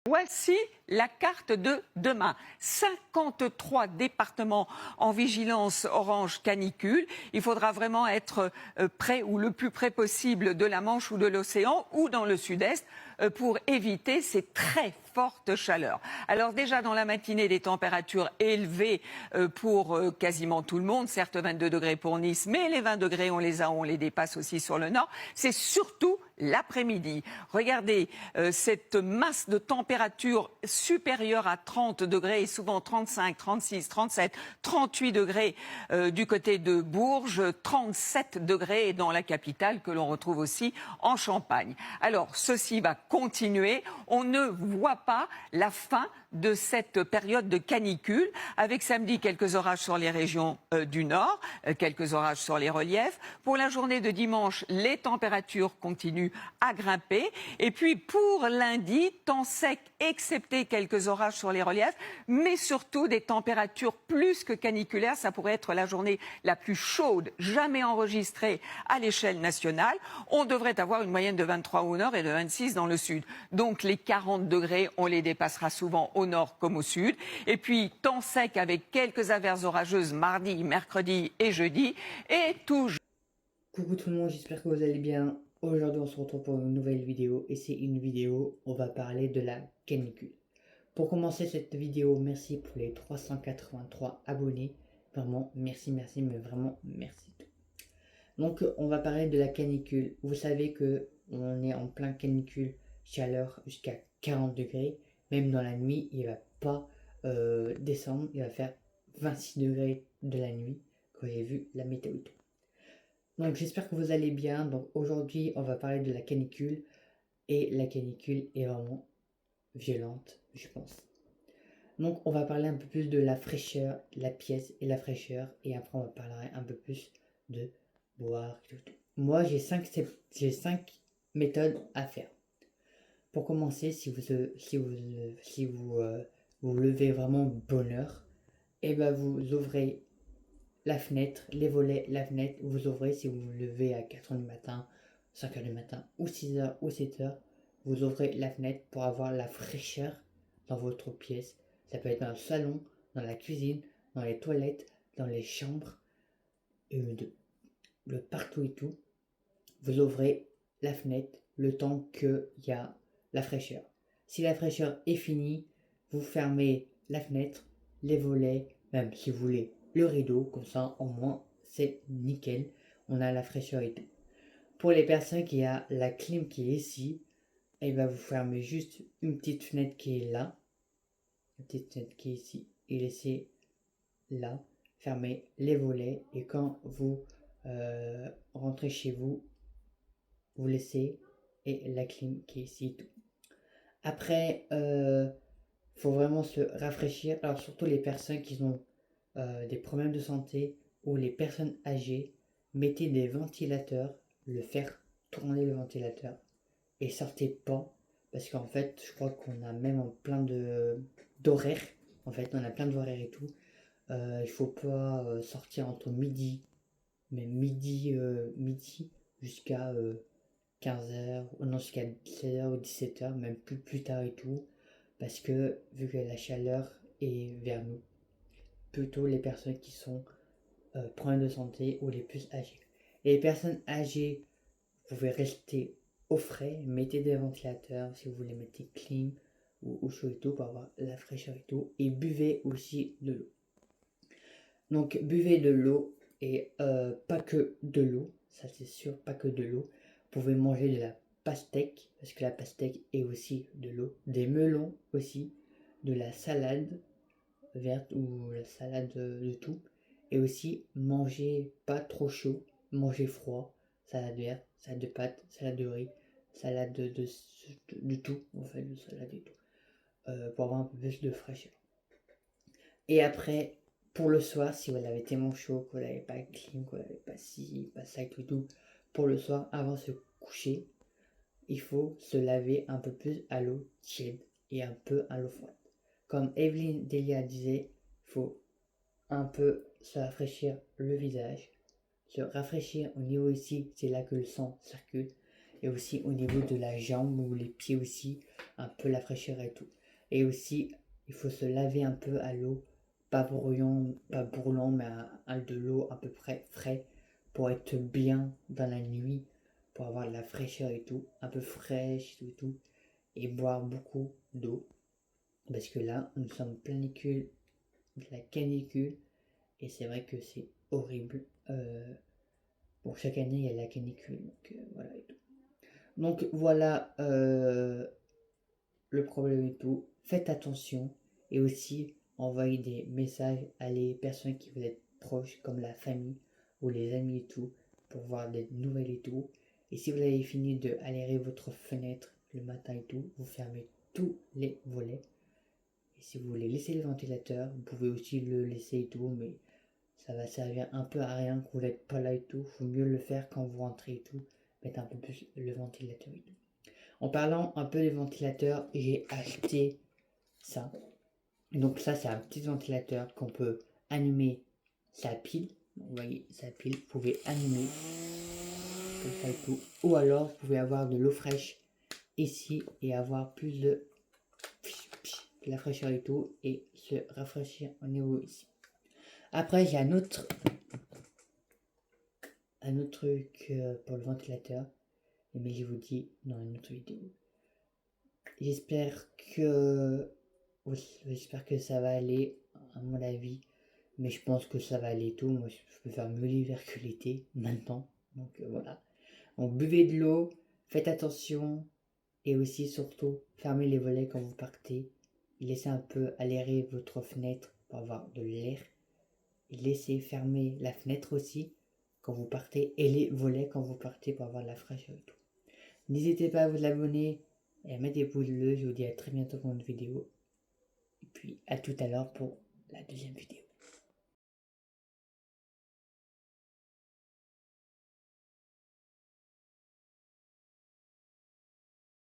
Voici la carte de demain. 53 départements en vigilance orange canicule. Il faudra vraiment être près ou le plus près possible de la Manche ou de l'océan ou dans le sud-est pour éviter ces très fortes chaleurs. Alors déjà dans la matinée, des températures élevées pour quasiment tout le monde, certes 22 degrés pour Nice, mais les 20 degrés on les dépasse aussi sur le nord. C'est surtout l'après-midi. Regardez cette masse de température supérieure à 30 degrés et souvent 35, 36, 37, 38 degrés du côté de Bourges, 37 degrés dans la capitale que l'on retrouve aussi en Champagne. Alors ceci va continuer. On ne voit pas la fin de cette période de canicule, avec samedi quelques orages sur les régions du nord, quelques orages sur les reliefs. Pour la journée de dimanche, les températures continuent à grimper. Et puis pour lundi, temps sec, excepté quelques orages sur les reliefs, mais surtout des températures plus que caniculaires. Ça pourrait être la journée la plus chaude jamais enregistrée à l'échelle nationale. On devrait avoir une moyenne de 23 au nord et de 26 dans le sud. Donc les 40 degrés, on les dépassera souvent au nord comme au sud. Et puis temps sec avec quelques averses orageuses mardi, mercredi et jeudi. Et toujours. Coucou tout le monde, j'espère que vous allez bien. Aujourd'hui on se retrouve pour une nouvelle vidéo et c'est une vidéo où on va parler de la canicule. Pour commencer cette vidéo, merci pour les 383 abonnés. Vraiment merci, mais vraiment merci. Donc on va parler de la canicule. Vous savez que on est en plein canicule, chaleur jusqu'à 40 degrés. Même dans la nuit, il va pas descendre, il va faire 26 degrés de la nuit quand j'ai vu la météo. Donc j'espère que vous allez bien. Donc aujourd'hui on va parler de la canicule. Et la canicule est vraiment violente, je pense. Donc on va parler un peu plus de la fraîcheur, la pièce et la fraîcheur. Et après on va parler un peu plus de boire et tout. Moi j'ai 5 méthodes à faire. Pour commencer, si vous levez vraiment bonne heure, et ben vous ouvrez la fenêtre, les volets, la fenêtre, vous ouvrez si vous vous levez à 4h du matin, 5h du matin, ou 6h ou 7h, vous ouvrez la fenêtre pour avoir la fraîcheur dans votre pièce. Ça peut être dans le salon, dans la cuisine, dans les toilettes, dans les chambres, et le partout et tout. Vous ouvrez la fenêtre le temps qu'il y a la fraîcheur. Si la fraîcheur est finie, vous fermez la fenêtre, les volets, même si vous voulez le rideau, comme ça au moins c'est nickel, on a la fraîcheur et tout. Pour les personnes qui a la clim qui est ici, et ben vous fermez juste une petite fenêtre qui est là, une petite fenêtre qui est ici, et laissez là, fermez les volets, et quand vous rentrez chez vous, vous laissez et la clim qui est ici et tout. Après, faut vraiment se rafraîchir. Alors surtout les personnes qui ont des problèmes de santé ou les personnes âgées, mettez des ventilateurs, le faire tourner le ventilateur et sortez pas parce qu'en fait je crois qu'on a même plein d'horaires. En fait on a plein d'horaires et tout. Il faut pas sortir entre midi, mais midi jusqu'à 15h, non jusqu'à 16h ou 17h, même plus tard et tout, parce que vu que la chaleur est vers nous, plutôt les personnes qui sont problèmes de santé ou les plus âgées. Et les personnes âgées, vous pouvez rester au frais, mettez des ventilateurs si vous voulez, mettez clim ou chaud et tout pour avoir la fraîcheur et tout, et buvez aussi de l'eau. Donc buvez de l'eau et pas que de l'eau, ça c'est sûr, pas que de l'eau. Vous pouvez manger de la pastèque, parce que la pastèque est aussi de l'eau, des melons aussi, de la salade verte ou la salade de tout, et aussi manger pas trop chaud, manger froid, salade verte, salade de pâtes, salade de riz, salade de tout, en fait, de salade et tout, pour avoir un peu plus de fraîcheur. Et après, pour le soir, si vous l'avez tellement chaud, que vous n'avez pas clim, que vous n'avez pas ci, pas ça et tout, pour le soir, avant de se coucher, il faut se laver un peu plus à l'eau tiède et un peu à l'eau froide. Comme Evelyne Delia disait, il faut un peu se rafraîchir le visage, se rafraîchir au niveau ici, c'est là que le sang circule, et aussi au niveau de la jambe ou les pieds aussi, un peu la fraîcheur et tout. Et aussi, il faut se laver un peu à l'eau, pas brûlant, pas brûlant, mais de l'eau à peu près frais pour être bien dans la nuit, pour avoir de la fraîcheur et tout, un peu fraîche et tout, et boire beaucoup d'eau. Parce que là, nous sommes de la canicule, et c'est vrai que c'est horrible. Bon, chaque année, il y a la canicule, donc voilà et tout. Donc voilà le problème et tout. Faites attention et aussi envoyez des messages à les personnes qui vous êtes proches, comme la famille ou les amis et tout, pour voir des nouvelles et tout. Et si vous avez fini de aérer votre fenêtre le matin et tout, vous fermez tous les volets. Et si vous voulez laisser le ventilateur, vous pouvez aussi le laisser et tout, mais ça va servir un peu à rien que vous n'êtes pas là et tout. Faut mieux le faire quand vous rentrez et tout. Mettre un peu plus le ventilateur et tout. En parlant un peu des ventilateurs, j'ai acheté ça. Donc ça, c'est un petit ventilateur qu'on peut allumer sa pile. Vous voyez, sa pile, vous pouvez allumer comme ça et tout. Ou alors, vous pouvez avoir de l'eau fraîche ici et avoir plus de la fraîcheur et tout et se rafraîchir au niveau ici. Après, j'ai un autre truc pour le ventilateur, mais je vous dis dans une autre vidéo. J'espère que ça va aller, à mon avis, mais je pense que ça va aller tout. Moi, je peux faire mieux l'hiver que l'été maintenant, donc voilà. Donc buvez de l'eau, faites attention et aussi surtout fermez les volets quand vous partez. Laissez un peu aérer votre fenêtre pour avoir de l'air. Laissez fermer la fenêtre aussi quand vous partez et les volets quand vous partez pour avoir de la fraîcheur et tout. N'hésitez pas à vous abonner et à mettre des pouces bleus. Je vous dis à très bientôt pour une vidéo. Et puis à tout à l'heure pour la deuxième vidéo.